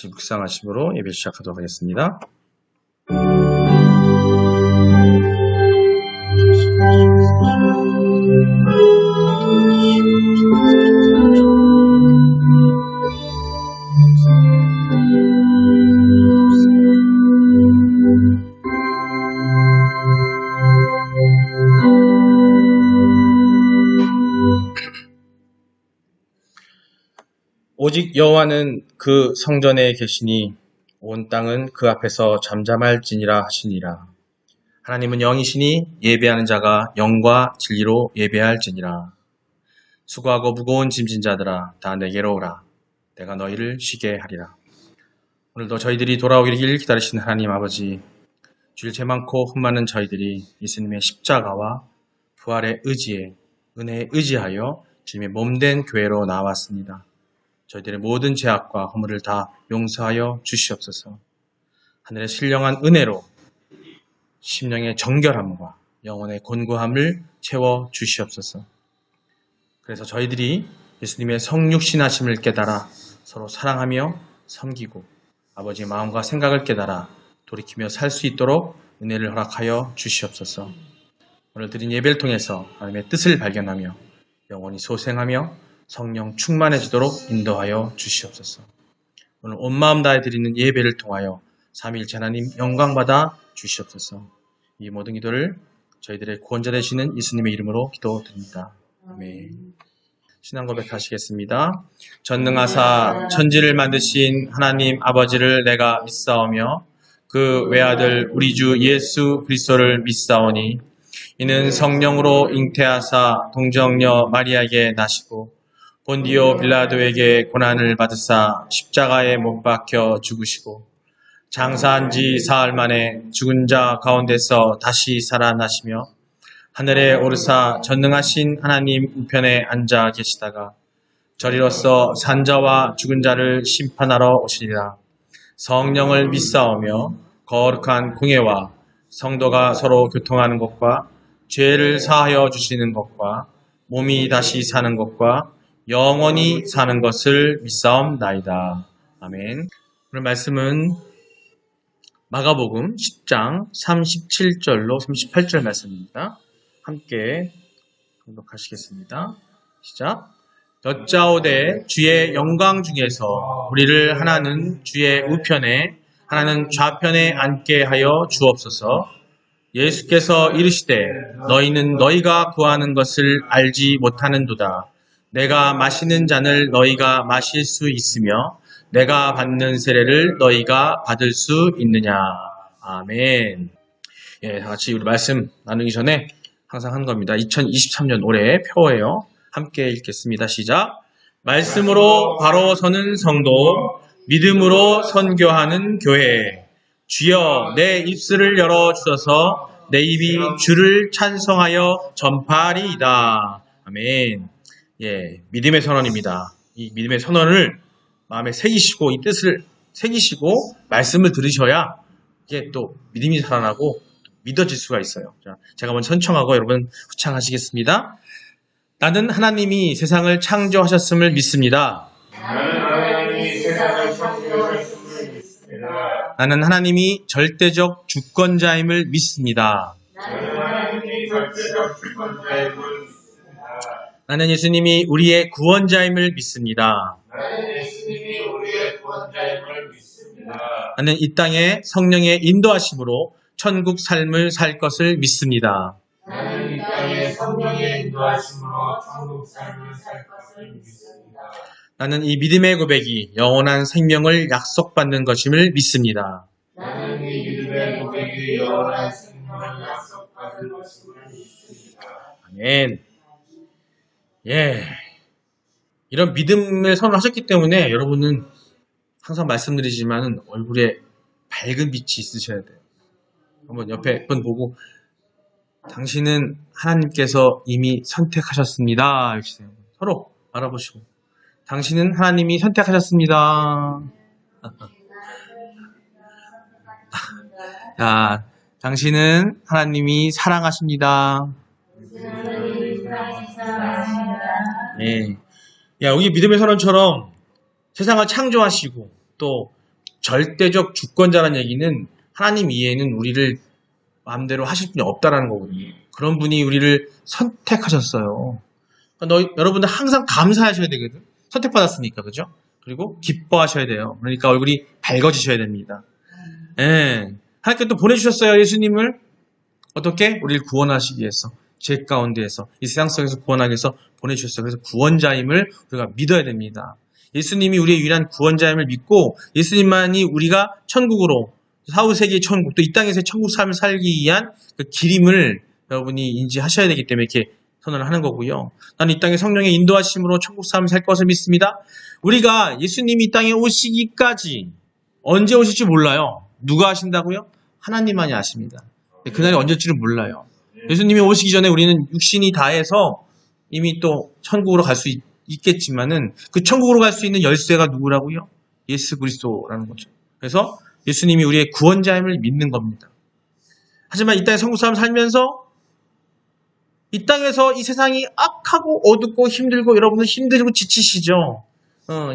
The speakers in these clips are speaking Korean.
같이 묵상하심으로 예배 시작하도록 하겠습니다. 오직 여호와는 그 성전에 계시니 온 땅은 그 앞에서 잠잠할지니라 하시니라. 하나님은 영이시니 예배하는 자가 영과 진리로 예배할지니라. 수고하고 무거운 짐진 자들아 다 내게로 오라. 내가 너희를 쉬게 하리라. 오늘도 저희들이 돌아오기를 기다리시는 하나님 아버지, 주일 죄 많고 흠 많은 저희들이 예수님의 십자가와 부활의 의지에 은혜에 의지하여 주님의 몸된 교회로 나왔습니다. 저희들의 모든 죄악과 허물을 다 용서하여 주시옵소서. 하늘의 신령한 은혜로 심령의 정결함과 영혼의 곤고함을 채워 주시옵소서. 그래서 저희들이 예수님의 성육신하심을 깨달아 서로 사랑하며 섬기고 아버지의 마음과 생각을 깨달아 돌이키며 살 수 있도록 은혜를 허락하여 주시옵소서. 오늘 드린 예배를 통해서 하나님의 뜻을 발견하며 영혼이 소생하며 성령 충만해지도록 인도하여 주시옵소서. 오늘 온 마음 다해 드리는 예배를 통하여 삼위일체 하나님 영광받아 주시옵소서. 이 모든 기도를 저희들의 구원자 되시는 예수님의 이름으로 기도드립니다. 아멘. 신앙 고백하시겠습니다. 전능하사 천지를 만드신 하나님 아버지를 내가 믿사오며 그 외아들 우리 주 예수 그리스도를 믿사오니 이는 성령으로 잉태하사 동정녀 마리아에게 나시고 본디오 빌라도에게 고난을 받으사 십자가에 못 박혀 죽으시고 장사한 지 사흘 만에 죽은 자 가운데서 다시 살아나시며 하늘에 오르사 전능하신 하나님 우편에 앉아 계시다가 저리로서 산자와 죽은 자를 심판하러 오시리라. 성령을 믿사오며 거룩한 공예와 성도가 서로 교통하는 것과 죄를 사하여 주시는 것과 몸이 다시 사는 것과 영원히 사는 것을 믿사옵나이다. 아멘. 오늘 말씀은 마가복음 10장 37절로 38절 말씀입니다. 함께 공독하시겠습니다. 시작. 여짜오되 주의 영광 중에서 우리를 하나는 주의 우편에 하나는 좌편에 앉게 하여 주옵소서. 예수께서 이르시되 너희는 너희가 구하는 것을 알지 못하는도다. 내가 마시는 잔을 너희가 마실 수 있으며 내가 받는 세례를 너희가 받을 수 있느냐. 아멘. 예, 다 같이 우리 말씀 나누기 전에 항상 하는 겁니다. 2023년 올해 표어예요. 함께 읽겠습니다. 시작. 말씀으로 바로 서는 성도, 믿음으로 선교하는 교회. 주여 내 입술을 열어주셔서 내 입이 주를 찬송하여 전파하리이다. 아멘. 예, 믿음의 선언입니다. 이 믿음의 선언을 마음에 새기시고 이 뜻을 새기시고 말씀을 들으셔야 이게 또 믿음이 살아나고 믿어질 수가 있어요. 자, 제가 먼저 선청하고 여러분 후창하시겠습니다. 나는 하나님이 세상을 창조하셨음을 믿습니다. 나는 하나님이 절대적 주권자임을 믿습니다. 나는 예수님이 우리의 구원자임을 믿습니다. 나는 이 땅에 성령의 인도하심으로 천국 삶을 살 것을 믿습니다. 나는 이 땅에 성령의 인도하심으로 천국 삶을 살 것을 믿습니다. 나는 이 믿음의 고백이 영원한 생명을 약속받는 것임을 믿습니다. 나는 이 믿음의 고백이 영원한 생명을 약속받는 것임을 믿습니다. 아멘. 예, 이런 믿음을 선언하셨기 때문에 여러분은 항상 말씀드리지만 얼굴에 밝은 빛이 있으셔야 돼요. 한번 옆에 분 보고 당신은 하나님께서 이미 선택하셨습니다. 이렇게 서로 알아보시고 당신은 하나님이 선택하셨습니다. 자, 당신은 하나님이 사랑하십니다. 예. 야, 여기 믿음의 선언처럼 세상을 창조하시고 또 절대적 주권자라는 얘기는 하나님 이외에는 우리를 마음대로 하실 분이 없다라는 거거든요. 그런 분이 우리를 선택하셨어요. 그러니까 여러분들 항상 감사하셔야 되거든. 선택받았으니까, 그죠? 그리고 기뻐하셔야 돼요. 그러니까 얼굴이 밝아지셔야 됩니다. 예. 하나님께 또 보내주셨어요, 예수님을. 어떻게? 우리를 구원하시기 위해서, 죄 가운데에서, 이 세상 속에서 구원하기 위해서 보내주셨어요. 그래서 구원자임을 우리가 믿어야 됩니다. 예수님이 우리의 유일한 구원자임을 믿고, 예수님만이 우리가 천국으로, 사후세계의 천국, 또 이 땅에서의 천국 삶을 살기 위한 그 길임을 여러분이 인지하셔야 되기 때문에 이렇게 선언을 하는 거고요. 나는 이 땅에 성령의 인도하심으로 천국 삶을 살 것을 믿습니다. 우리가 예수님이 이 땅에 오시기까지 언제 오실지 몰라요. 누가 하신다고요? 하나님만이 아십니다. 그날이 언제일지는 몰라요. 예수님이 오시기 전에 우리는 육신이 다해서 이미 또 천국으로 갈 수 있겠지만은 그 천국으로 갈 수 있는 열쇠가 누구라고요? 예수 그리스도라는 거죠. 그래서 예수님이 우리의 구원자임을 믿는 겁니다. 하지만 이 땅에 천국 삶을 살면서 이 땅에서 이 세상이 악하고 어둡고 힘들고 여러분은 힘들고 지치시죠?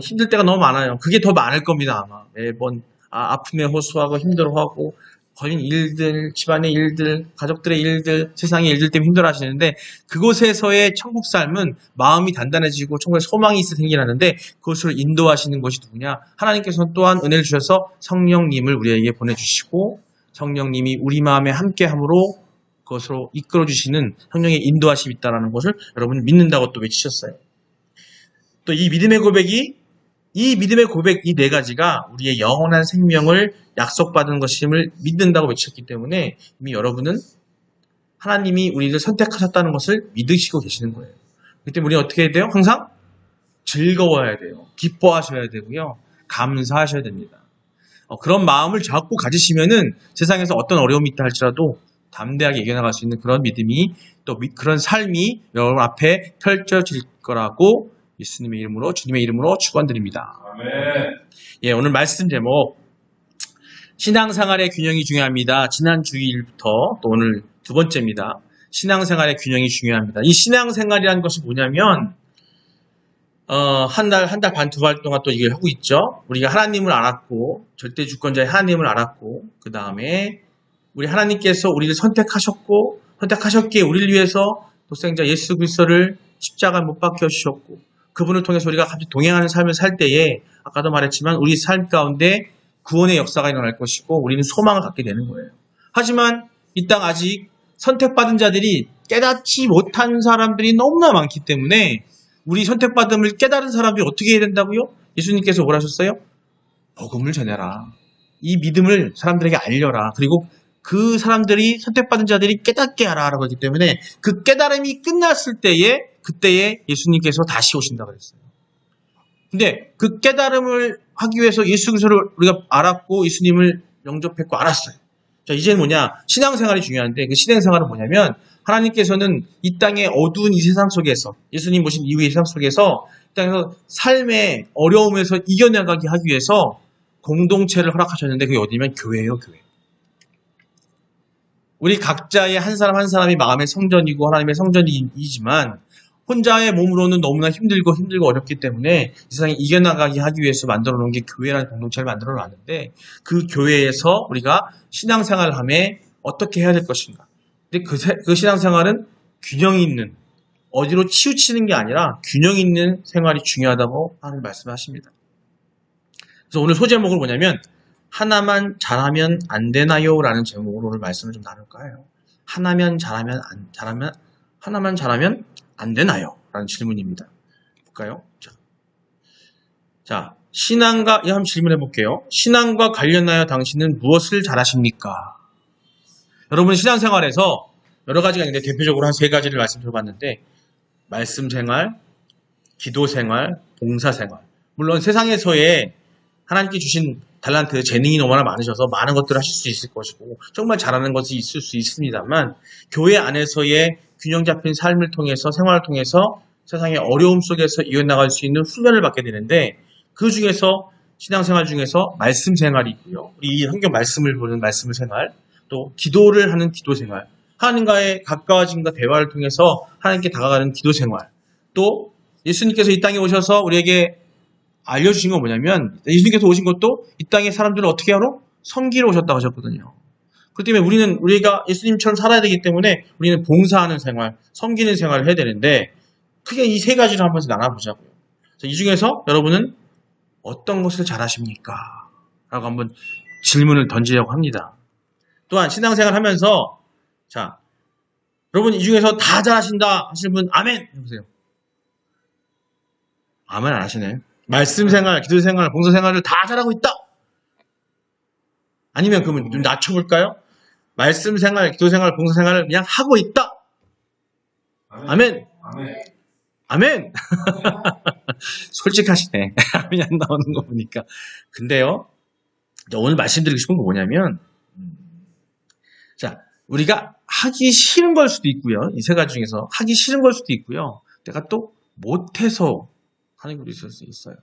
힘들 때가 너무 많아요. 그게 더 많을 겁니다, 아마. 매번 아픔에 호소하고 힘들어하고 걸린 일들, 집안의 일들, 가족들의 일들, 세상의 일들 때문에 힘들어 하시는데 그곳에서의 천국 삶은 마음이 단단해지고 천국에 소망이 있어 생기라는데 그것을 인도하시는 것이 누구냐? 하나님께서는 또한 은혜를 주셔서 성령님을 우리에게 보내주시고 성령님이 우리 마음에 함께함으로 그것으로 이끌어주시는 성령의 인도하심이 있다는 것을 여러분 믿는다고 또 외치셨어요. 또 이 믿음의 고백 이 네 가지가 우리의 영원한 생명을 약속받은 것임을 믿는다고 외쳤기 때문에 이미 여러분은 하나님이 우리를 선택하셨다는 것을 믿으시고 계시는 거예요. 그렇기 때문에 우리는 어떻게 해야 돼요? 항상 즐거워야 돼요. 기뻐하셔야 되고요. 감사하셔야 됩니다. 그런 마음을 자꾸 가지시면은 세상에서 어떤 어려움이 있다 할지라도 담대하게 이겨나갈 수 있는 그런 믿음이 또 그런 삶이 여러분 앞에 펼쳐질 거라고 예수님의 이름으로 주님의 이름으로 축원드립니다. 아멘. 예, 오늘 말씀 제목 신앙생활의 균형이 중요합니다. 지난 주일부터 또 오늘 두 번째입니다. 신앙생활의 균형이 중요합니다. 이 신앙생활이라는 것이 뭐냐면 한 달 반, 두 달 동안 또 이걸 하고 있죠. 우리가 하나님을 알았고 절대 주권자의 하나님을 알았고 그 다음에 우리 하나님께서 우리를 선택하셨기에 우리를 위해서 독생자 예수 그리스도를 십자가에 못 박혀 주셨고 그분을 통해서 우리가 같이 동행하는 삶을 살 때에 아까도 말했지만 우리 삶 가운데 구원의 역사가 일어날 것이고 우리는 소망을 갖게 되는 거예요. 하지만 이 땅 아직 선택받은 자들이 깨닫지 못한 사람들이 너무나 많기 때문에 우리 선택받음을 깨달은 사람들이 어떻게 해야 된다고요? 예수님께서 뭐라 하셨어요? 복음을 전해라. 이 믿음을 사람들에게 알려라. 그리고 그 사람들이 선택받은 자들이 깨닫게 하라 라고 하기 때문에 그 깨달음이 끝났을 때에 그때에 예수님께서 다시 오신다고 그랬어요. 근데 그 깨달음을 하기 위해서 예수 그리스도를 우리가 알았고 예수님을 영접했고 알았어요. 자, 이제는 뭐냐? 신앙생활이 중요한데 그 신앙생활은 뭐냐면 하나님께서는 이 땅의 어두운 이 세상 속에서 예수님 모신 이후의 세상 속에서 이 땅에서 삶의 어려움에서 이겨나가게 하기 위해서 공동체를 허락하셨는데 그게 어디냐면 교회예요, 교회. 우리 각자의 한 사람 한 사람이 마음의 성전이고 하나님의 성전이지만 혼자의 몸으로는 너무나 힘들고 어렵기 때문에 이 세상에 이겨나가게 하기 위해서 만들어 놓은 게 교회라는 공동체를 만들어 놨는데 그 교회에서 우리가 신앙생활을 하며 어떻게 해야 될 것인가. 근데 그 신앙생활은 균형 있는 어디로 치우치는 게 아니라 균형 있는 생활이 중요하다고 하는 말씀하십니다. 그래서 오늘 소제목은 뭐냐면 하나만 잘하면 안 되나요? 라는 제목으로 오늘 말씀을 좀 나눌까 해요. 하나만 잘하면 안 되나요? 라는 질문입니다. 볼까요? 자, 신앙과, 한번 질문해 볼게요. 신앙과 관련하여 당신은 무엇을 잘하십니까? 여러분 신앙생활에서 여러 가지가 있는데 대표적으로 한 세 가지를 말씀드려봤는데 말씀 생활, 기도 생활, 봉사 생활. 물론 세상에서의 하나님께 주신 달란트, 재능이 너무나 많으셔서 많은 것들을 하실 수 있을 것이고 정말 잘하는 것이 있을 수 있습니다만 교회 안에서의 균형 잡힌 삶을 통해서 생활을 통해서 세상의 어려움 속에서 이어나갈 수 있는 훈련을 받게 되는데 그 중에서 신앙생활 중에서 말씀 생활이 있고요. 이 성경 말씀을 보는 말씀 생활, 또 기도를 하는 기도 생활, 하나님과의 가까워짐과 대화를 통해서 하나님께 다가가는 기도 생활, 또 예수님께서 이 땅에 오셔서 우리에게 알려주신 건 뭐냐면 예수님께서 오신 것도 이 땅의 사람들을 어떻게 하러? 섬기러 오셨다고 하셨거든요. 그렇기 때문에 우리가 예수님처럼 살아야 되기 때문에 우리는 봉사하는 생활, 섬기는 생활을 해야 되는데 크게 이 세 가지를 한번 나눠보자고요. 이 중에서 여러분은 어떤 것을 잘하십니까? 라고 한번 질문을 던지려고 합니다. 또한 신앙생활 하면서 자, 여러분 이 중에서 다 잘하신다 하시는 분 아멘 해보세요. 아멘 안 하시네. 말씀 생활, 기도 생활, 봉사 생활을 다 잘하고 있다. 아니면 그러면 좀 낮춰볼까요? 말씀 생활, 기도 생활, 봉사 생활을 그냥 하고 있다. 아멘. 아멘. 아멘. 솔직하시네. 아멘이 안 나오는 거 보니까. 근데요, 오늘 말씀드리고 싶은 거 뭐냐면, 자, 우리가 하기 싫은 걸 수도 있고요. 이 세 가지 중에서 하기 싫은 걸 수도 있고요. 내가 또 못해서 하는 것도 있을 수 있어요.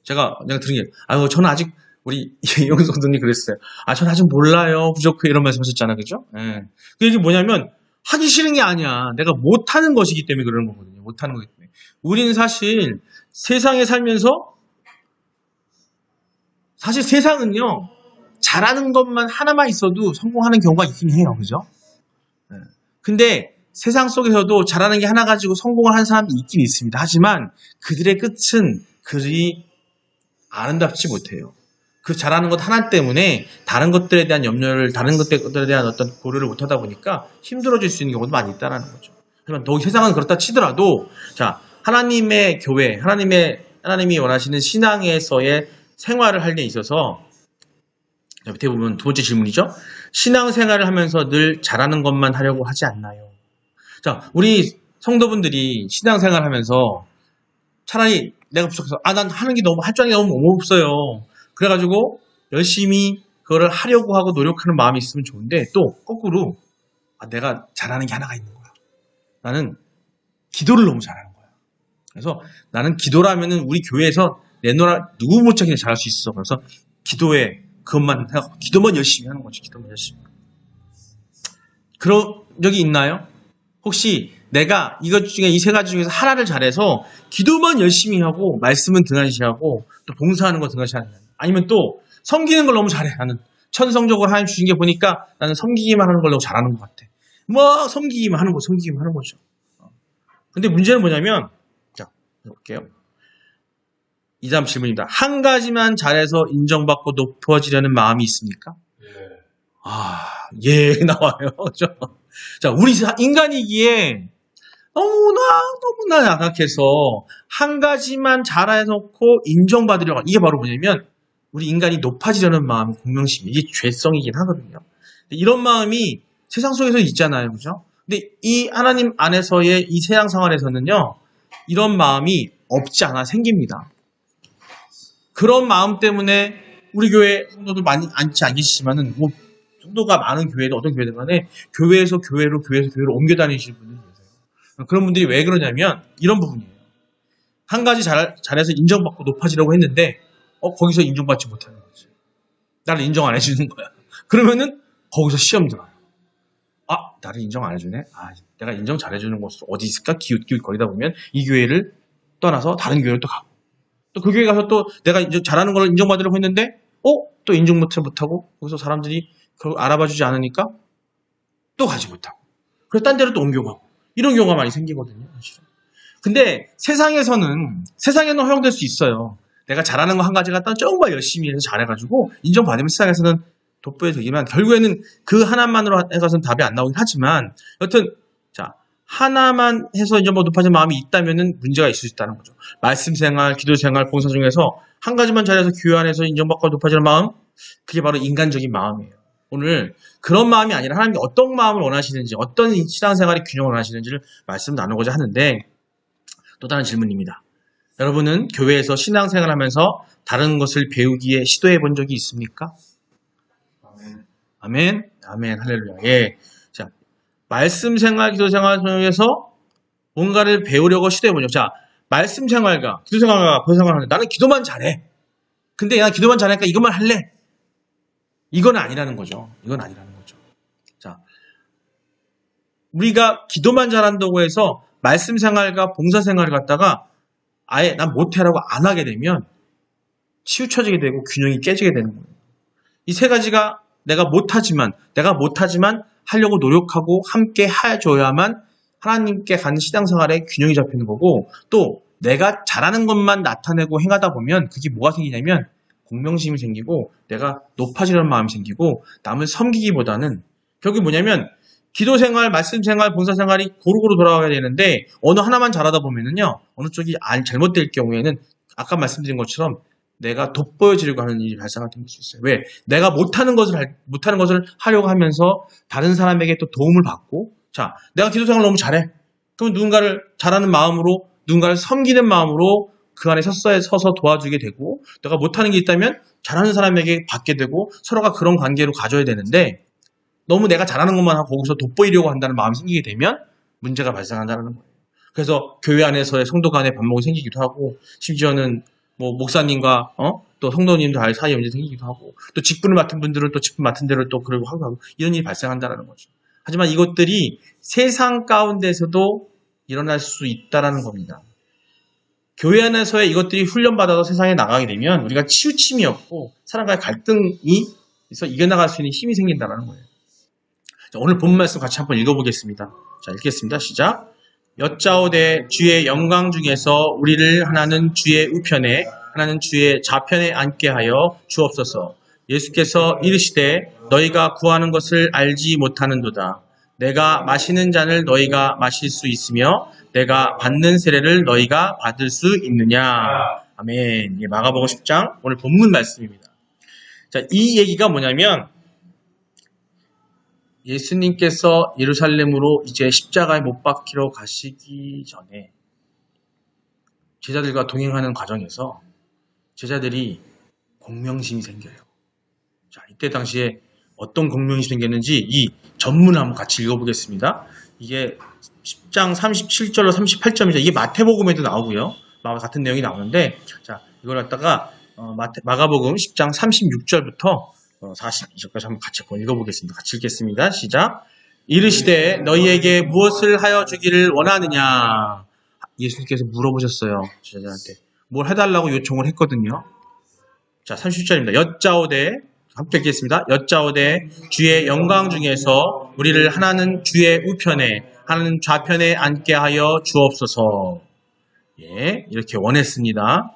제가 들은 게, 저는 아직 우리 이용석 선생님이 그랬어요. 저는 아직 몰라요. 부족해. 이런 말씀 하셨잖아요. 그죠? 예. 그 얘기 뭐냐면, 하기 싫은 게 아니야. 내가 못하는 것이기 때문에 그러는 거거든요. 못하는 거기 때문에. 우리는 사실 세상에 살면서, 사실 세상은요, 잘하는 것만 하나만 있어도 성공하는 경우가 있긴 해요. 그죠? 예. 근데 세상 속에서도 잘하는 게 하나 가지고 성공을 하는 사람이 있긴 있습니다. 하지만 그들의 끝은 그리 아름답지 못해요. 그 잘하는 것 하나 때문에 다른 것들에 대한 염려를, 다른 것들에 대한 어떤 고려를 못하다 보니까 힘들어질 수 있는 경우도 많이 있다는 거죠. 하지만 더욱 세상은 그렇다 치더라도, 자, 하나님의 교회, 하나님이 원하시는 신앙에서의 생활을 할 때 있어서, 밑에 보면 두 번째 질문이죠. 신앙생활을 하면서 늘 잘하는 것만 하려고 하지 않나요? 자, 우리 성도분들이 신앙생활 하면서 차라리 내가 부족해서, 난 하는 게 할 줄 아는 게 너무 없어요. 그래가지고 열심히 그거를 하려고 하고 노력하는 마음이 있으면 좋은데 또 거꾸로 내가 잘하는 게 하나가 있는 거야. 나는 기도를 너무 잘하는 거야. 그래서 나는 기도라면은 우리 교회에서 내노라 누구 못지않게 잘할 수 있어. 그래서 기도에 그것만 하고 기도만 열심히 하는 거지. 기도만 열심히. 그런 적이 있나요? 혹시 내가 이것 중에 이 세 가지 중에서 하나를 잘해서 기도만 열심히 하고 말씀은 등한시하고 또 봉사하는 거 등한시하는 거야. 아니면 또 섬기는 걸 너무 잘해. 나는 천성적으로 하나님 주신 게 보니까 나는 섬기기만 하는 걸 너무 잘하는 것 같아. 뭐 섬기기만 하는 거죠. 근데 문제는 뭐냐면, 자, 볼게요. 이 다음 질문입니다. 한 가지만 잘해서 인정받고 높아지려는 마음이 있습니까? 예, 나와요. 자, 우리 인간이기에 너무나 약해서 한 가지만 잘해놓고 인정받으려고. 이게 바로 뭐냐면, 우리 인간이 높아지려는 마음, 공명심, 이게 죄성이긴 하거든요. 이런 마음이 세상 속에서 있잖아요. 그죠? 근데 이 하나님 안에서의 이 세상 생활에서는요, 이런 마음이 없지 않아 생깁니다. 그런 마음 때문에 우리 교회 성도들 많이 앉지 않으시지만은, 성도가 많은 교회도 어떤 교회든 간에 교회에서 교회로 옮겨 다니시는 분들이 계세요. 그런 분들이 왜 그러냐면, 이런 부분이에요. 한 가지 잘해서 인정받고 높아지려고 했는데, 거기서 인정받지 못하는 거지. 나를 인정 안 해주는 거야. 그러면은 거기서 시험 들어요. 나를 인정 안 해주네? 내가 인정 잘해주는 곳이 어디 있을까? 기웃기웃거리다 보면 이 교회를 떠나서 다른 교회를 또 가고, 또 그 교회 가서 또 내가 잘하는 걸 인정받으려고 했는데, 또 인정 못하고, 거기서 사람들이 그걸 알아봐주지 않으니까 또 가지 못하고, 그래서 딴 데로 또 옮겨가고, 이런 경우가 많이 생기거든요. 사실은. 근데 세상에는 허용될 수 있어요. 내가 잘하는 거 한 가지 갖다 조금만 열심히 해서 잘해가지고 인정받으면 세상에서는 돋보여지지만 결국에는 그 하나만으로 해서는 답이 안 나오긴 하지만 여튼 자 하나만 해서 인정받고 높아진 마음이 있다면은 문제가 있을 수 있다는 거죠. 말씀 생활, 기도 생활, 봉사 중에서 한 가지만 잘해서 교회 안에서 인정받고 높아지는 마음, 그게 바로 인간적인 마음이에요. 오늘 그런 마음이 아니라 하나님이 어떤 마음을 원하시는지, 어떤 신앙생활의 균형을 원하시는지를 말씀 나누고자 하는데, 또 다른 질문입니다. 여러분은 교회에서 신앙생활을 하면서 다른 것을 배우기에 시도해 본 적이 있습니까? 아멘. 할렐루야. 예. 자, 말씀 생활, 기도 생활 속에서 뭔가를 배우려고 시도해 보죠. 자, 말씀 생활과 기도 생활과 봉사 생활을 하는데 나는 기도만 잘해. 근데 난 기도만 잘하니까 이것만 할래. 이건 아니라는 거죠. 자, 우리가 기도만 잘한다고 해서 말씀 생활과 봉사 생활을 갖다가 아예 난 못해라고 안 하게 되면 치우쳐지게 되고 균형이 깨지게 되는 거예요. 이 세 가지가 내가 못하지만 하려고 노력하고 함께 해줘야만 하나님께 가는 신앙생활에 균형이 잡히는 거고, 또 내가 잘하는 것만 나타내고 행하다 보면 그게 뭐가 생기냐면 공명심이 생기고 내가 높아지려는 마음이 생기고 남을 섬기기보다는 결국에 뭐냐면 기도생활, 말씀생활, 봉사생활이 고루고루 돌아가야 되는데 어느 하나만 잘하다 보면은요, 어느 쪽이 잘못될 경우에는 아까 말씀드린 것처럼 내가 돋보여지려고 하는 일이 발생할 수 있어요. 왜? 내가 못하는 것을 하려고 하면서 다른 사람에게 또 도움을 받고, 자, 내가 기도생활을 너무 잘해. 그럼 누군가를 잘하는 마음으로, 누군가를 섬기는 마음으로 그 안에 서서 도와주게 되고, 내가 못하는 게 있다면 잘하는 사람에게 받게 되고, 서로가 그런 관계로 가져야 되는데, 너무 내가 잘하는 것만 하고 거기서 돋보이려고 한다는 마음이 생기게 되면 문제가 발생한다는 거예요. 그래서 교회 안에서의 성도 간의 반목이 생기기도 하고, 심지어는 뭐 목사님과 또 성도님들 사이에 문제 생기기도 하고, 또 직분을 맡은 분들은 또 직분 맡은 대로 또 그러고 하고 이런 일이 발생한다는 거죠. 하지만 이것들이 세상 가운데서도 일어날 수 있다라는 겁니다. 교회 안에서의 이것들이 훈련받아서 세상에 나가게 되면 우리가 치우침이 없고 사람과의 갈등이 있어 이겨나갈 수 있는 힘이 생긴다는 거예요. 자, 오늘 본 말씀 같이 한번 읽어보겠습니다. 자, 읽겠습니다. 시작. 여짜오되 주의 영광 중에서 우리를 하나는 주의 우편에 하나는 주의 좌편에 앉게 하여 주옵소서. 예수께서 이르시되 너희가 구하는 것을 알지 못하는도다. 내가 마시는 잔을 너희가 마실 수 있으며 내가 받는 세례를 너희가 받을 수 있느냐. 아멘. 마가복음 10장 오늘 본문 말씀입니다. 자, 이 얘기가 뭐냐면 예수님께서 예루살렘으로 이제 십자가에 못 박히러 가시기 전에 제자들과 동행하는 과정에서 제자들이 공명심이 생겨요. 자, 이때 당시에 어떤 공명심이 생겼는지 이 전문을 한번 같이 읽어보겠습니다. 이게 10장 37절로 38점이죠. 이게 마태복음에도 나오고요. 같은 내용이 나오는데, 자, 이걸 갖다가 마가복음 10장 36절부터 42절까지 한번 같이 읽어보겠습니다. 같이 읽겠습니다. 시작. 이르시되 너희에게 무엇을 하여 주기를 원하느냐. 예수님께서 물어보셨어요. 제자들한테. 뭘 해달라고 요청을 했거든요. 자, 30절입니다. 여짜오되, 함께 읽겠습니다. 여짜오되 주의 영광 중에서 우리를 하나는 주의 우편에 하나는 좌편에 앉게 하여 주옵소서. 예, 이렇게 원했습니다.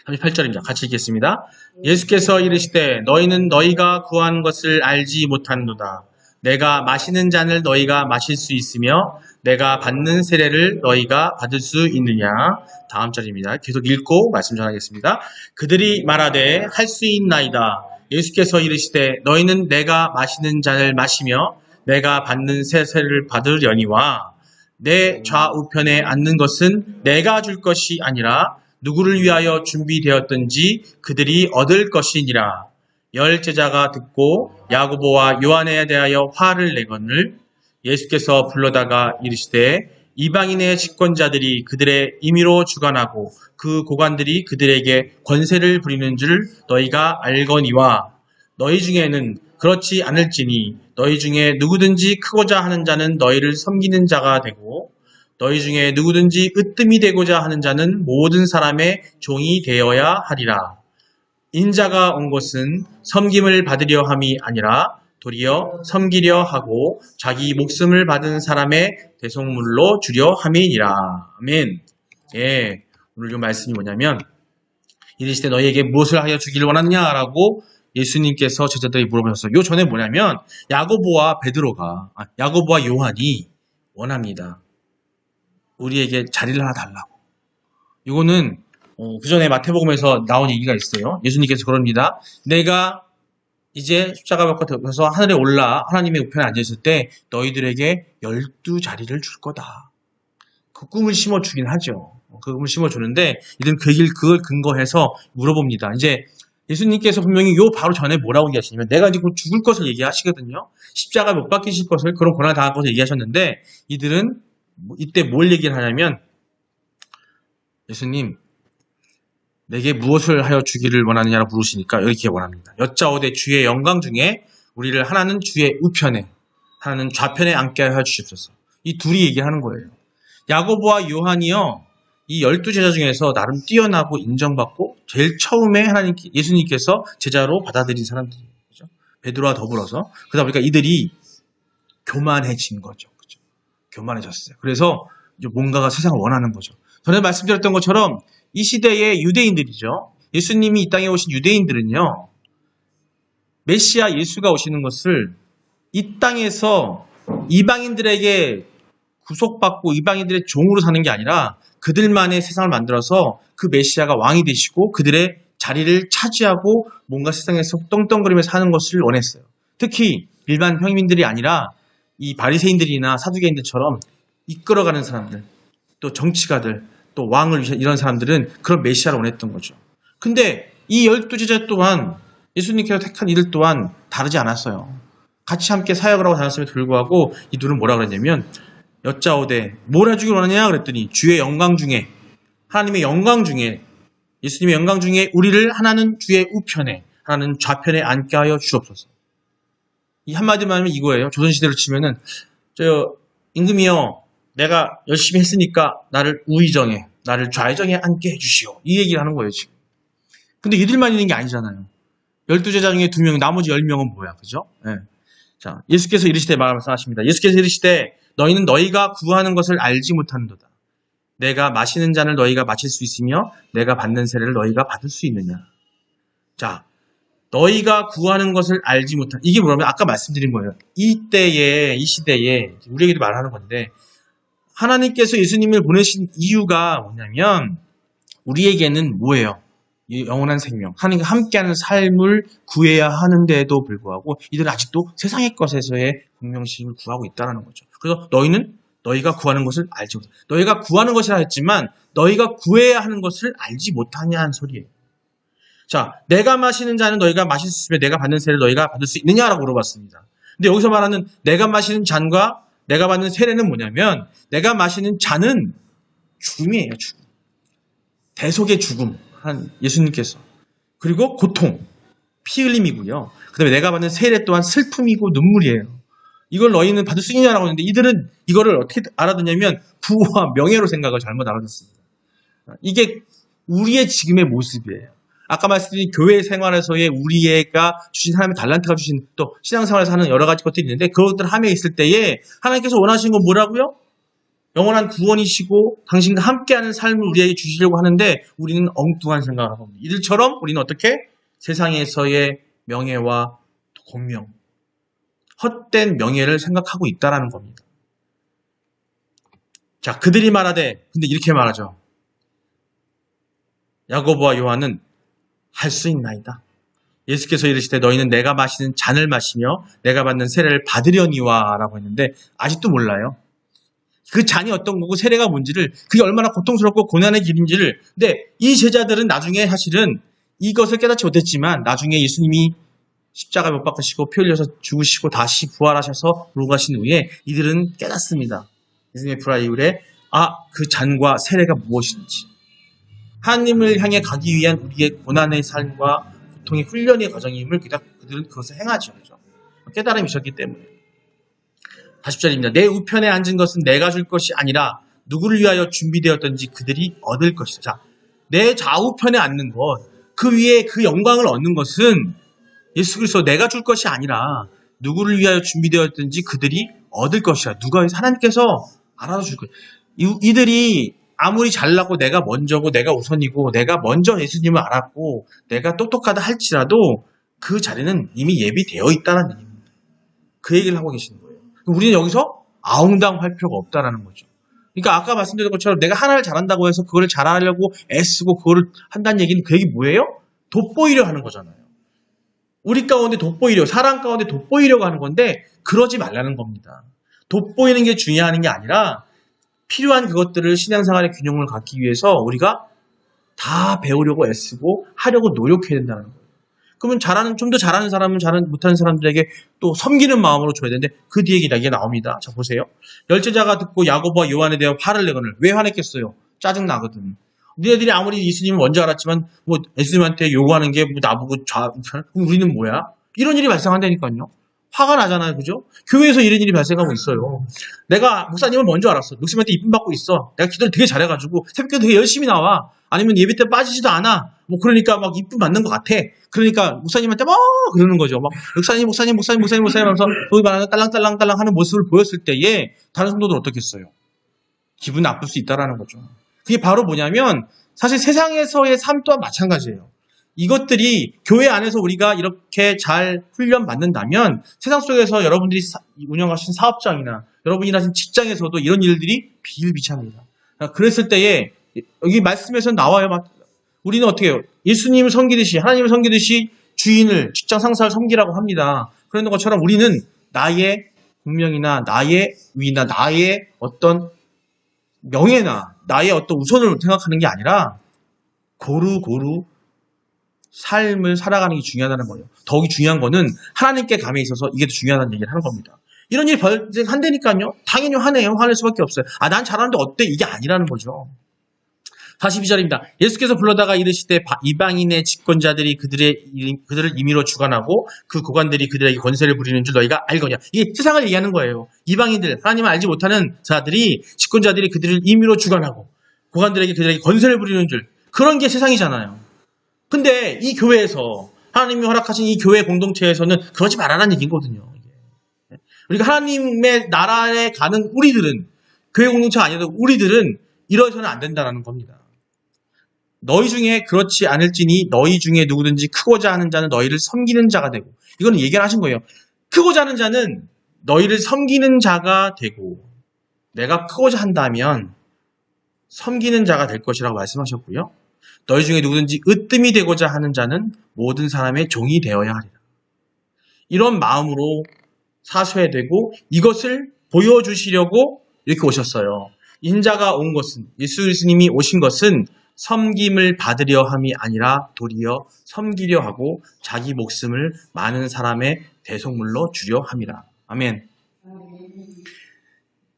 38절입니다. 같이 읽겠습니다. 예수께서 이르시되 너희는 너희가 구한 것을 알지 못하는도다. 내가 마시는 잔을 너희가 마실 수 있으며 내가 받는 세례를 너희가 받을 수 있느냐. 다음 절입니다. 계속 읽고 말씀 전하겠습니다. 그들이 말하되 할 수 있나이다. 예수께서 이르시되 너희는 내가 마시는 잔을 마시며 내가 받는 세례를 받으려니와 내 좌우편에 앉는 것은 내가 줄 것이 아니라 누구를 위하여 준비되었든지 그들이 얻을 것이니라. 열 제자가 듣고 야고보와 요한에 대하여 화를 내거늘 예수께서 불러다가 이르시되 이방인의 집권자들이 그들의 임의로 주관하고 그 고관들이 그들에게 권세를 부리는 줄 너희가 알거니와 너희 중에는 그렇지 않을지니 너희 중에 누구든지 크고자 하는 자는 너희를 섬기는 자가 되고 너희 중에 누구든지 으뜸이 되고자 하는 자는 모든 사람의 종이 되어야 하리라. 인자가 온 것은 섬김을 받으려 함이 아니라 도리어 섬기려 하고 자기 목숨을 받은 사람의 대속물로 주려 함이니라. 아멘. 예, 오늘 이 말씀이 뭐냐면 이르시되 너희에게 무엇을 하여 주기를 원하느냐라고 예수님께서 제자들에게 물어보셨어요. 요 전에 뭐냐면 야고보와 요한이 원합니다. 우리에게 자리를 하나 달라고. 이거는 그 전에 마태복음에서 나온 얘기가 있어요. 예수님께서 그럽니다. 내가 이제 십자가 밖에서 하늘에 올라 하나님의 우편에 앉아있을 때 너희들에게 12자리를 줄 거다. 그 꿈을 심어주긴 하죠. 그 꿈을 심어주는데 이들은 그걸 근거해서 물어봅니다. 이제 예수님께서 분명히 요 바로 전에 뭐라고 얘기하시냐면 내가 이제 곧 죽을 것을 얘기하시거든요. 십자가 못 박히실 것을, 그런 고난을 당할 것을 얘기하셨는데 이들은 이때 뭘 얘기를 하냐면 예수님 내게 무엇을 하여 주기를 원하느냐고 물으시니까 이렇게 원합니다. 여짜오되 주의 영광 중에 우리를 하나는 주의 우편에 하나는 좌편에 앉게 하여 주십소서. 이 둘이 얘기하는 거예요. 야고보와 요한이요 이 12제자 중에서 나름 뛰어나고 인정받고 제일 처음에 예수님께서 제자로 받아들인 사람들이에요. 그죠? 베드로와 더불어서. 그러다 보니까 이들이 교만해진 거죠. 그죠? 교만해졌어요. 그래서 이제 뭔가가 세상을 원하는 거죠. 전에 말씀드렸던 것처럼 이 시대의 유대인들이죠. 예수님이 이 땅에 오신 유대인들은요. 메시아 예수가 오시는 것을 이 땅에서 이방인들에게 구속받고 이방인들의 종으로 사는 게 아니라 그들만의 세상을 만들어서 그 메시아가 왕이 되시고 그들의 자리를 차지하고 뭔가 세상에서 떵떵거리면서 사는 것을 원했어요. 특히 일반 평민들이 아니라 이 바리새인들이나 사두개인들처럼 이끌어가는 사람들, 또 정치가들, 또 왕을 위해 이런 사람들은 그런 메시아를 원했던 거죠. 근데 이 12제자 또한 예수님께서 택한 이들 또한 다르지 않았어요. 같이 함께 사역을 하고 다녔음에도 불구하고 이들은 뭐라 그랬냐면 여짜오되 뭘 해주길 원하냐 그랬더니 주의 영광 중에 하나님의 영광 중에 예수님의 영광 중에 우리를 하나는 주의 우편에 하나는 좌편에 앉게 하여 주옵소서. 이 한마디만 하면 이거예요. 조선시대로 치면은 임금이여 내가 열심히 했으니까 나를 우의정에 나를 좌의정에 앉게 해주시오. 이 얘기를 하는 거예요 지금. 근데 이들만 있는 게 아니잖아요. 12제자 중에 2명 나머지 10명은 뭐야 그죠? 네. 자, 예수께서 이르시되 말씀하십니다. 예수께서 이르시되 너희는 너희가 구하는 것을 알지 못하는도다. 내가 마시는 잔을 너희가 마실 수 있으며 내가 받는 세례를 너희가 받을 수 있느냐. 자, 너희가 구하는 것을 알지 못한 이게 뭐냐면 아까 말씀드린 거예요. 이 시대에 우리에게도 말하는 건데 하나님께서 예수님을 보내신 이유가 뭐냐면 우리에게는 뭐예요? 이 영원한 생명, 하나님과 함께하는 삶을 구해야 하는데도 불구하고 이들은 아직도 세상의 것에서의 공명심을 구하고 있다는 거죠. 그래서 너희가 구하는 것을 알지 못한다. 너희가 구하는 것이라 했지만 너희가 구해야 하는 것을 알지 못하냐는 소리예요. 자, 내가 마시는 잔은 너희가 마실 수 있으며 내가 받는 세례를 너희가 받을 수 있느냐라고 물어봤습니다. 근데 여기서 말하는 내가 마시는 잔과 내가 받는 세례는 뭐냐면 내가 마시는 잔은 죽음이에요. 죽음. 대속의 죽음. 한 예수님께서. 그리고 고통, 피 흘림이고요. 그 다음에 내가 받는 세례 또한 슬픔이고 눈물이에요. 이걸 너희는 받을 수 있냐라고 했는데 이들은 이거를 어떻게 알아듣냐면 부와 명예로 생각을 잘못 알아듣습니다. 이게 우리의 지금의 모습이에요. 아까 말씀드린 교회 생활에서의 우리가 주신 하나님의 달란트가 주신 또 신앙생활에서 하는 여러 가지 것들이 있는데 그것들 함에 있을 때에 하나님께서 원하시는 건 뭐라고요? 영원한 구원이시고 당신과 함께하는 삶을 우리에게 주시려고 하는데 우리는 엉뚱한 생각을 하고 있습니다. 이들처럼 우리는 어떻게? 세상에서의 명예와 공명, 헛된 명예를 생각하고 있다는 겁니다. 자, 그들이 말하되 근데 이렇게 말하죠. 야고보와 요한은 할 수 있나이다. 예수께서 이르시되 너희는 내가 마시는 잔을 마시며 내가 받는 세례를 받으려니와 라고 했는데 아직도 몰라요. 그 잔이 어떤 거고 세례가 뭔지를 그게 얼마나 고통스럽고 고난의 길인지를 근데 이 제자들은 나중에 사실은 이것을 깨닫지 못했지만 나중에 예수님이 십자가에 못 박으시고 피 흘려서 죽으시고 다시 부활하셔서 부활하신 후에 이들은 깨닫습니다. 예수님의 부활 이후에 그 잔과 세례가 무엇인지 하나님을 향해 가기 위한 우리의 고난의 삶과 고통의 훈련의 과정임을 그들은 그것을 행하죠. 그렇죠? 깨달음이 있었기 때문에 40절입니다. 내 우편에 앉은 것은 내가 줄 것이 아니라 누구를 위하여 준비되었던지 그들이 얻을 것이다. 자, 내 좌우편에 앉는 것, 그 위에 그 영광을 얻는 것은 예수 그리스도 내가 줄 것이 아니라 누구를 위하여 준비되었든지 그들이 얻을 것이다. 하나님께서 알아서 줄 거예요. 이들이 아무리 잘나고 내가 먼저고 내가 우선이고 내가 먼저 예수님을 알았고 내가 똑똑하다 할지라도 그 자리는 이미 예비되어 있다는 얘기입니다. 그 얘기를 하고 계시는 거예요. 우리는 여기서 아웅다웅할 필요가 없다는 거죠. 그러니까 아까 말씀드린 것처럼 내가 하나를 잘한다고 해서 그거를 잘하려고 애쓰고 그거를 한다는 얘기는 그 얘기 뭐예요? 돋보이려 하는 거잖아요. 우리 가운데 돋보이려, 사람 가운데 돋보이려고 하는 건데 그러지 말라는 겁니다. 돋보이는 게 중요한 게 아니라 필요한 그것들을 신앙생활의 균형을 갖기 위해서 우리가 다 배우려고 애쓰고 하려고 노력해야 된다는 거예요. 그러면 좀 더 잘하는 사람은 못하는 사람들에게 또 섬기는 마음으로 줘야 되는데 그 뒤에 이야기가 나옵니다. 자, 보세요. 열제자가 듣고 야고보와 요한에 대해 화를 내거늘. 왜 화냈겠어요? 짜증나거든. 너희들이 아무리 예수님을 먼저 알았지만 예수님한테 요구하는 게 나보고 우리는 뭐야? 이런 일이 발생한다니까요. 화가 나잖아요. 그죠? 교회에서 이런 일이 발생하고 있어요. 내가 목사님을 먼저 알았어. 목사님한테 이쁨 받고 있어. 내가 기도를 되게 잘해가지고 새벽기도 되게 열심히 나와. 아니면 예배 때 빠지지도 않아. 뭐 그러니까 막 이쁨 받는 것 같아. 그러니까 목사님한테 막 그러는 거죠. 막 목사님 하면서 소위 말하는 딸랑딸랑 하는 모습을 보였을 때에 다른 성도들은 어떻겠어요? 기분 나쁠 수 있다라는 거죠. 그게 바로 뭐냐면 사실 세상에서의 삶 또한 마찬가지예요. 이것들이 교회 안에서 우리가 이렇게 잘 훈련받는다면 세상 속에서 여러분들이 운영하신 사업장이나 여러분이 일하신 직장에서도 이런 일들이 비일비재합니다. 그랬을 때에 여기 말씀에서 나와요. 우리는 어떻게 해요? 예수님을 섬기듯이 하나님을 섬기듯이 주인을 직장 상사를 섬기라고 합니다. 그런 것처럼 우리는 나의 분명이나 나의 위나 나의 어떤 명예나 나의 어떤 우선을 생각하는 게 아니라 고루 삶을 살아가는 게 중요하다는 거예요. 더욱이 중요한 거는 하나님께 감에 있어서 이게 더 중요하다는 얘기를 하는 겁니다. 이런 일이 발생한다니까요. 당연히 화낼 수밖에 없어요. 난 잘하는데 어때? 이게 아니라는 거죠. 42절입니다. 예수께서 불러다가 이르시되 이방인의 집권자들이 그들을 임의로 주관하고 그 고관들이 그들에게 권세를 부리는 줄 너희가 알거냐. 이게 세상을 얘기하는 거예요. 이방인들, 하나님을 알지 못하는 자들이, 집권자들이 그들을 임의로 주관하고 고관들에게 그들에게 권세를 부리는 줄. 그런 게 세상이잖아요. 근데 이 교회에서 하나님이 허락하신 이 교회 공동체에서는 그러지 말라는 얘기거든요. 우리가 하나님의 나라에 가는 우리들은, 교회 공동체가 아니어도 우리들은 이러서는 안 된다는 겁니다. 너희 중에 그렇지 않을지니 너희 중에 누구든지 크고자 하는 자는 너희를 섬기는 자가 되고, 이거는 얘기를 하신 거예요. 크고자 하는 자는 너희를 섬기는 자가 되고, 내가 크고자 한다면 섬기는 자가 될 것이라고 말씀하셨고요. 너희 중에 누구든지 으뜸이 되고자 하는 자는 모든 사람의 종이 되어야 하리라. 이런 마음으로 사셔야 되고, 이것을 보여주시려고 이렇게 오셨어요. 인자가 온 것은, 예수 그리스도님이 오신 것은 섬김을 받으려 함이 아니라 도리어 섬기려 하고 자기 목숨을 많은 사람의 대속물로 주려 함이라. 아멘.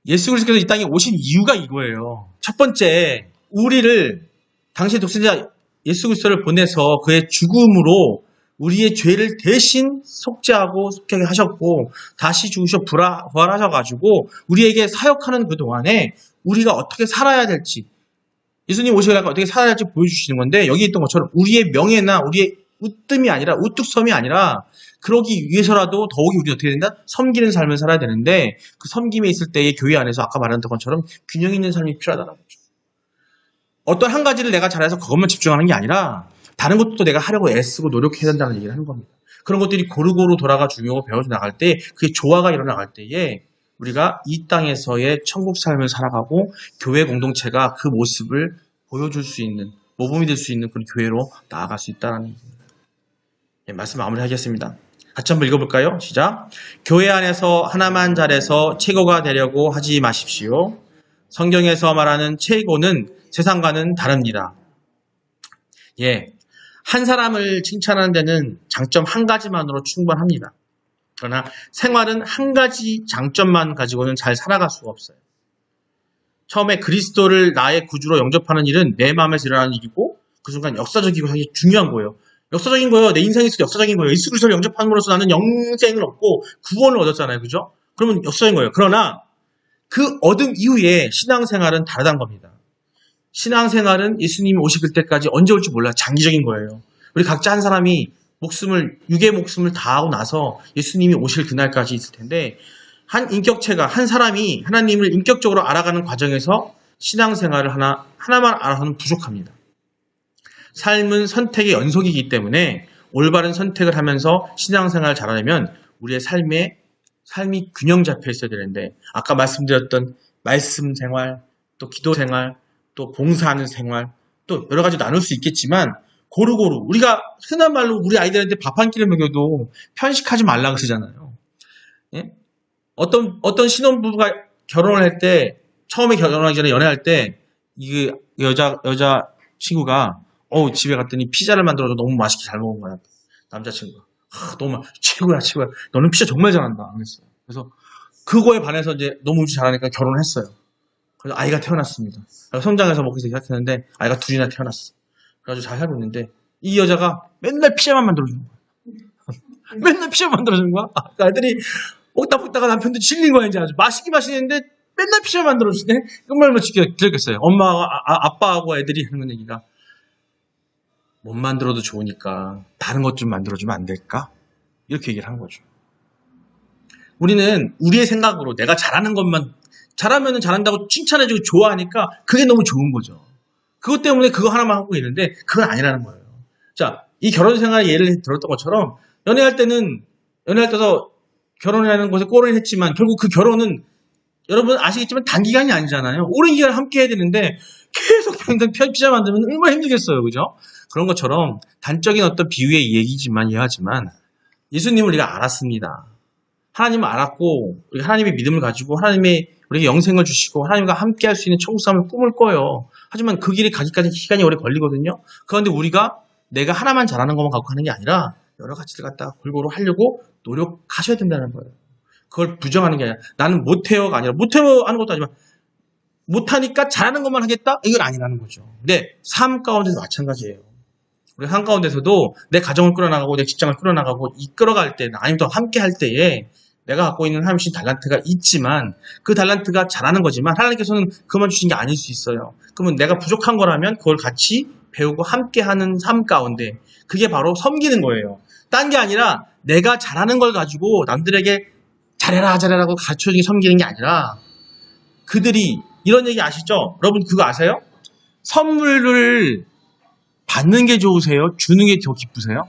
예수 그리스도께서 이 땅에 오신 이유가 이거예요. 첫 번째, 우리를 당시의 독생자 예수 그리스도를 보내서 그의 죽음으로 우리의 죄를 대신 속죄하고 속하게 하셨고, 다시 죽으셔 부활하셔가지고 우리에게 사역하는 그 동안에 우리가 어떻게 살아야 될지, 예수님 오시려고 어떻게 살아야 할지 보여주시는 건데, 여기 있던 것처럼 우리의 명예나 우리의 우뜸이 아니라, 우뚝섬이 아니라, 그러기 위해서라도 더욱이 우리는 어떻게 된다? 섬기는 삶을 살아야 되는데, 그 섬김에 있을 때의 교회 안에서 아까 말한 것처럼 균형 있는 삶이 필요하다는 거죠. 어떤 한 가지를 내가 잘해서 그것만 집중하는 게 아니라 다른 것도 내가 하려고 애쓰고 노력해야 된다는 얘기를 하는 겁니다. 그런 것들이 고루고루 돌아가 주고 배워져 나갈 때, 그게 조화가 일어나갈 때에 우리가 이 땅에서의 천국 삶을 살아가고 교회 공동체가 그 모습을 보여줄 수 있는, 모범이 될 수 있는 그런 교회로 나아갈 수 있다는 얘기입니다. 말씀 마무리하겠습니다. 같이 한번 읽어볼까요? 시작. 교회 안에서 하나만 잘해서 최고가 되려고 하지 마십시오. 성경에서 말하는 최고는 세상과는 다릅니다. 한 사람을 칭찬하는 데는 장점 한 가지만으로 충분합니다. 그러나 생활은 한 가지 장점만 가지고는 잘 살아갈 수가 없어요. 처음에 그리스도를 나의 구주로 영접하는 일은 내 마음에서 일어나는 일이고, 그 순간 역사적이고 사실 중요한 거예요. 역사적인 거예요. 내 인생에 있어서 역사적인 거예요. 예수 그리스도를 영접함으로써 나는 영생을 얻고 구원을 얻었잖아요. 그죠? 그러면 역사적인 거예요. 그러나 그 얻은 이후에 신앙생활은 다르다는 겁니다. 신앙생활은 예수님이 오실 때까지 언제 올지 몰라 장기적인 거예요. 우리 각자 한 사람이 육의 목숨을 다하고 나서 예수님이 오실 그날까지 있을 텐데, 한 인격체가, 한 사람이 하나님을 인격적으로 알아가는 과정에서 신앙생활을 하나만 알아서는 부족합니다. 삶은 선택의 연속이기 때문에 올바른 선택을 하면서 신앙생활을 잘하려면 우리의 삶이 균형 잡혀 있어야 되는데, 아까 말씀드렸던 말씀 생활, 또 기도 생활, 또 봉사하는 생활, 또 여러 가지 나눌 수 있겠지만, 고루고루 우리가 흔한 말로 우리 아이들한테 밥 한 끼를 먹여도 편식하지 말라 그러잖아요. 어떤 신혼부부가 결혼을 할 때, 처음에 결혼하기 전에 연애할 때, 이 여자 친구가 집에 갔더니 피자를 만들어서 너무 맛있게 잘 먹은 거야. 남자친구가. 너무 최고야. 너는 피자 정말 잘한다. 그랬어요. 그래서 그거에 반해서 이제 너무 음식 잘하니까 결혼을 했어요. 그래서 아이가 태어났습니다. 성장해서 먹기 시작했는데 아이가 둘이나 태어났어. 그래가지고 잘 살고 있는데, 이 여자가 맨날 피자만 만들어주는 거야. 맨날 피자 만들어주는 거야. 아들이 먹다 먹다가 남편도 질린 거야. 이제 아주 맛있게 마시는데 맨날 피자 만들어주네. 정말 뭐 들었겠어요. 엄마가 아빠하고 애들이 하는 얘기가 못 만들어도 좋으니까 다른 것 좀 만들어주면 안 될까? 이렇게 얘기를 한 거죠. 우리는 우리의 생각으로 내가 잘하는 것만 잘하면 잘한다고 칭찬해주고 좋아하니까 그게 너무 좋은 거죠. 그것 때문에 그거 하나만 하고 있는데 그건 아니라는 거예요. 자, 이 결혼 생활 예를 들었던 것처럼 연애할 때도 결혼이라는 것에 꼬리를 했지만 결국 그 결혼은 여러분 아시겠지만 단기간이 아니잖아요. 오랜 기간을 함께 해야 되는데 계속 평생 피자 만들면 얼마나 힘들겠어요. 그죠? 그런 것처럼 단적인 어떤 비유의 얘기지만 이해하지만 예수님을 우리가 알았습니다. 하나님을 알았고 우리 하나님의 믿음을 가지고 하나님의 우리에게 영생을 주시고 하나님과 함께 할 수 있는 천국 삶을 꿈을 꿔요. 하지만 그 길이 가기까지 시간이 오래 걸리거든요. 그런데 우리가 내가 하나만 잘하는 것만 갖고 하는 게 아니라 여러 가지를 갖다가 골고루 하려고 노력하셔야 된다는 거예요. 그걸 부정하는 게 아니라 나는 못해요가 아니라 못해요 하는 것도 아니지만 못하니까 잘하는 것만 하겠다? 이건 아니라는 거죠. 근데 삶 가운데서 마찬가지예요. 우리 삶 가운데서도 내 가정을 끌어나가고 내 직장을 끌어나가고 이끌어갈 때 아니면 또 함께 할 때에 내가 갖고 있는 하나님 주신 달란트가 있지만 그 달란트가 잘하는 거지만 하나님께서는 그만 주신 게 아닐 수 있어요. 그러면 내가 부족한 거라면 그걸 같이 배우고 함께하는 삶 가운데 그게 바로 섬기는 거예요. 딴 게 아니라 내가 잘하는 걸 가지고 남들에게 잘해라고 가르쳐주기 섬기는 게 아니라 그들이 이런 얘기 아시죠? 여러분 그거 아세요? 선물을 받는 게 좋으세요? 주는 게 더 기쁘세요?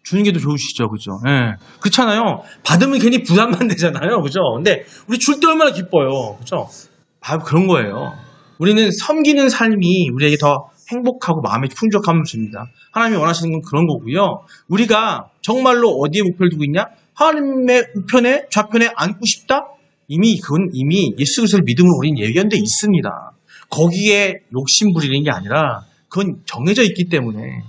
주는 게 더 좋으시죠, 그죠? 예. 그렇잖아요. 받으면 괜히 부담만 되잖아요, 그죠? 근데 우리 줄 때 얼마나 기뻐요, 그죠? 바로 그런 거예요. 우리는 섬기는 삶이 우리에게 더 행복하고 마음의 풍족함을 줍니다. 하나님이 원하시는 건 그런 거고요. 우리가 정말로 어디에 목표를 두고 있냐? 하나님의 우편에 좌편에 앉고 싶다? 그건 이미 예수 그리스도를 믿음으로 우리는 예견돼 있습니다. 거기에 욕심 부리는 게 아니라 그건 정해져 있기 때문에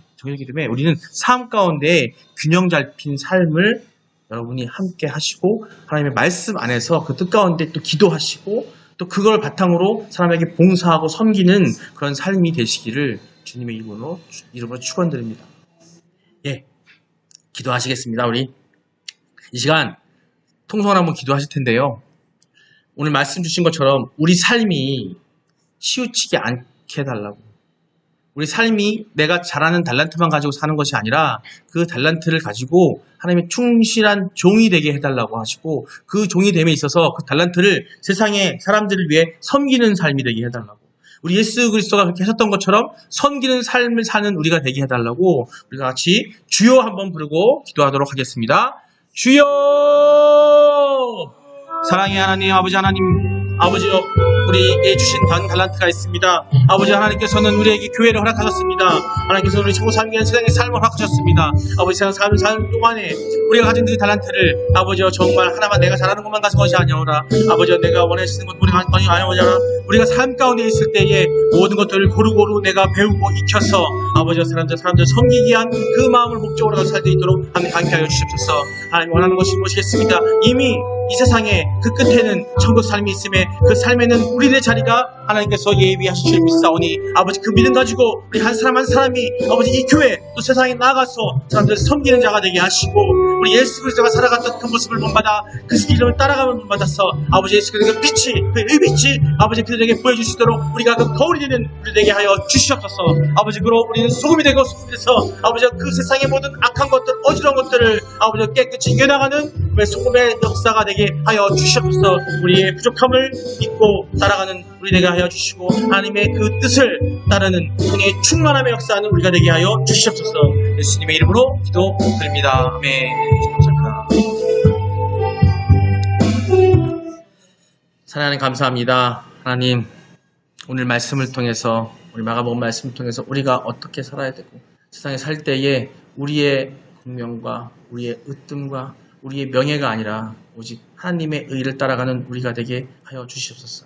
우리는 삶 가운데 균형 잡힌 삶을 여러분이 함께 하시고 하나님의 말씀 안에서 그 뜻 가운데 또 기도하시고 또 그걸 바탕으로 사람에게 봉사하고 섬기는 그런 삶이 되시기를 주님의 이름으로 축원드립니다. 예, 기도하시겠습니다. 우리 이 시간 통성을 한번 기도하실 텐데요. 오늘 말씀 주신 것처럼 우리 삶이 치우치게 않게 해달라고. 우리 삶이 내가 잘하는 달란트만 가지고 사는 것이 아니라 그 달란트를 가지고 하나님의 충실한 종이 되게 해달라고 하시고 그 종이 됨에 있어서 그 달란트를 세상의 사람들을 위해 섬기는 삶이 되게 해달라고. 우리 예수 그리스도가 그렇게 하셨던 것처럼 섬기는 삶을 사는 우리가 되게 해달라고 우리가 같이 주여 한번 부르고 기도하도록 하겠습니다. 주여! 사랑의 하나님, 아버지 하나님, 아버지여, 우리에게 주신 달란트가 있습니다. 아버지 하나님께서는 우리에게 교회를 허락하셨습니다. 하나님께서는 우리 천국 살기 위한 세상의 삶을 허락하셨습니다. 아버지 세상 삶을 사는 동안에 우리가 가진 그 달란트를 아버지여 정말 하나만 내가 잘하는 것만 가진 것이 아니오라. 아버지여 내가 원하시는 것 우리가 하는 것이 아니오라. 우리가 삶 가운데 있을 때에 모든 것들을 고루고루 내가 배우고 익혀서 아버지여 사람들 섬기기 위한 그 마음을 목적으로 가서 살 수 있도록 하나님 함께하여 주시옵소서. 하나님 원하는 것이 무엇이겠습니까? 이미 이 세상의 그 끝에는 천국 삶이 있음에 그 삶에는 우리의 자리가 하나님께서 예비하신 줄 믿사오니 아버지 그 믿음 가지고 우리 한 사람 한 사람이 아버지 이 교회 또 세상에 나가서 사람들을 섬기는 자가 되게 하시고 우리 예수 그리스도가 살아갔던 그 모습을 본받아 그 이름을 따라가면 본받아서 아버지 예수 그리스도의 빛이 그 빛이 아버지 그들에게 보여주시도록 우리가 그 거울이 되는 우리에게 하여 주시옵소서. 아버지 그로 우리는 소금이 되고 소금이 돼서 아버지 그 세상의 모든 악한 것들 어지러운 것들을 아버지 깨끗이 이겨나가는 소금의 역사가 되게 하여 주시옵소서. 우리의 부족함을 믿고 따라가는 우리 되게 하여 주시고 하나님의 그 뜻을 따르는 성령의 충만함의 역사하는 우리가 되게 하여 주시옵소서. 예수님의 이름으로 기도드립니다. 아멘. 감사합니다. 사랑하는 감사합니다. 하나님 오늘 말씀을 통해서 우리 마가복음 말씀을 통해서 우리가 어떻게 살아야 되고 세상에 살 때에 우리의 공명과 우리의 으뜸과 우리의 명예가 아니라 오직 하나님의 의를 따라가는 우리가 되게 하여 주시옵소서.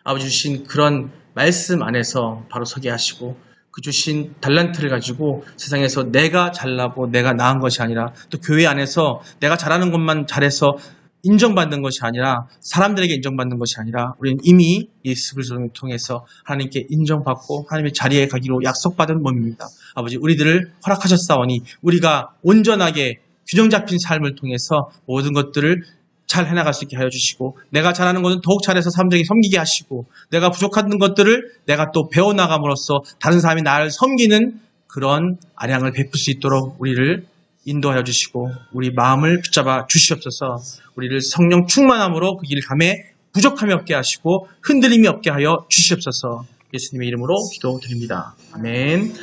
아버지 주신 그런 말씀 안에서 바로 서게 하시고 그 주신 달란트를 가지고 세상에서 내가 잘나고 내가 나은 것이 아니라 또 교회 안에서 내가 잘하는 것만 잘해서 인정받는 것이 아니라 사람들에게 인정받는 것이 아니라 우리는 이미 예수 그리스도를 통해서 하나님께 인정받고 하나님의 자리에 가기로 약속받은 몸입니다. 아버지 우리들을 허락하셨사오니 우리가 온전하게 균형 잡힌 삶을 통해서 모든 것들을 잘 해나갈 수 있게 하여 주시고, 내가 잘하는 것은 더욱 잘해서 사람들에게 섬기게 하시고, 내가 부족한 것들을 내가 또 배워나감으로써 다른 사람이 나를 섬기는 그런 아량을 베풀 수 있도록 우리를 인도하여 주시고, 우리 마음을 붙잡아 주시옵소서. 우리를 성령 충만함으로 그 길을 감에 부족함이 없게 하시고 흔들림이 없게 하여 주시옵소서. 예수님의 이름으로 기도드립니다. 아멘.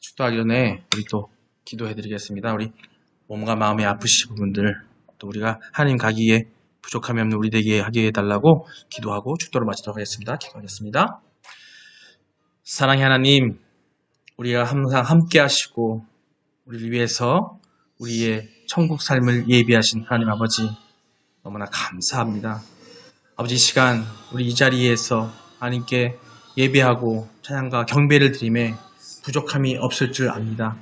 축도하기 전에 우리 또 기도해드리겠습니다. 우리 몸과 마음이 아프신 분들, 또 우리가 하나님 가기에 부족함이 없는 우리 되게 하게 해달라고 기도하고 축도를 마치도록 하겠습니다. 기도하겠습니다. 사랑의 하나님, 우리가 항상 함께 하시고 우리를 위해서 우리의 천국 삶을 예비하신 하나님 아버지, 너무나 감사합니다. 아버지, 이 시간 우리 이 자리에서 하나님께 예배하고 찬양과 경배를 드림에 부족함이 없을 줄 압니다.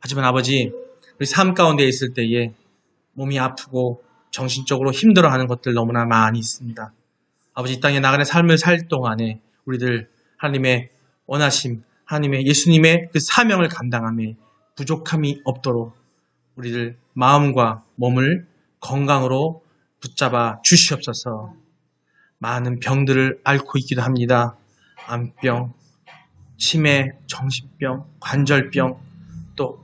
하지만 아버지, 우리 삶 가운데 있을 때에 몸이 아프고 정신적으로 힘들어하는 것들 너무나 많이 있습니다. 아버지, 이 땅에 나가는 삶을 살 동안에 우리들 하나님의 원하심, 하나님의 예수님의 그 사명을 감당함에 부족함이 없도록 우리들 마음과 몸을 건강으로 붙잡아 주시옵소서. 많은 병들을 앓고 있기도 합니다. 암병, 치매, 정신병, 관절병, 또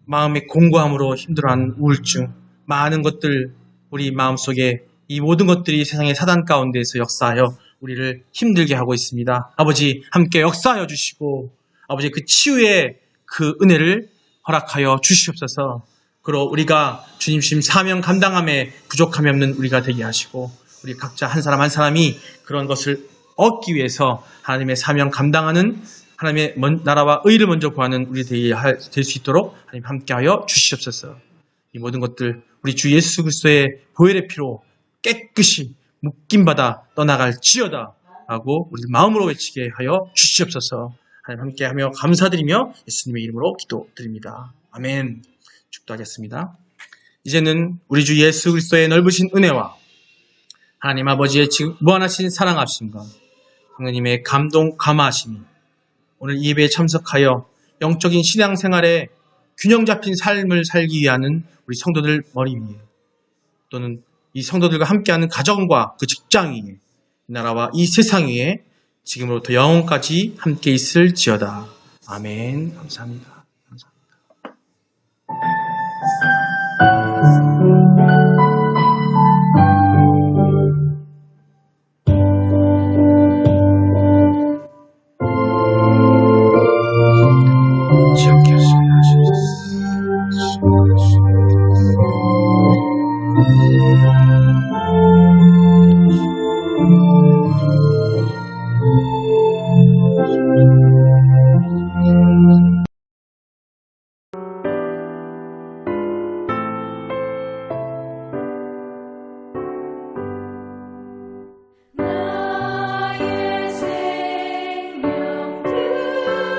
마음의 공고함으로 힘들어하는 우울증, 많은 것들 우리 마음속에 이 모든 것들이 세상의 사단 가운데에서 역사하여 우리를 힘들게 하고 있습니다. 아버지, 함께 역사하여 주시고 아버지, 그 치유의 그 은혜를 허락하여 주시옵소서. 그로 우리가 주님 사명 감당함에 부족함이 없는 우리가 되게 하시고, 우리 각자 한 사람 한 사람이 그런 것을 얻기 위해서 하나님의 사명 감당하는, 하나님의 나라와 의를 먼저 구하는 우리 될 수 있도록 하나님 함께하여 주시옵소서. 이 모든 것들 우리 주 예수 그리스도의 보혈의 피로 깨끗이 묶임받아 떠나갈지어다 하고 우리 마음으로 외치게 하여 주시옵소서. 하나님 함께하며 감사드리며 예수님의 이름으로 기도드립니다. 아멘. 축도하겠습니다. 이제는 우리 주 예수 그리스도의 넓으신 은혜와 하나님 아버지의 지금 무한하신 사랑하심과 성령님의 감화하심이 오늘 이 예배에 참석하여 영적인 신앙생활에 균형 잡힌 삶을 살기 위한 우리 성도들 머리 위에, 또는 이 성도들과 함께하는 가정과 그 직장 위에, 이 나라와 이 세상 위에 지금으로부터 영원까지 함께 있을지어다. 아멘. 감사합니다. 나의 생명 드리니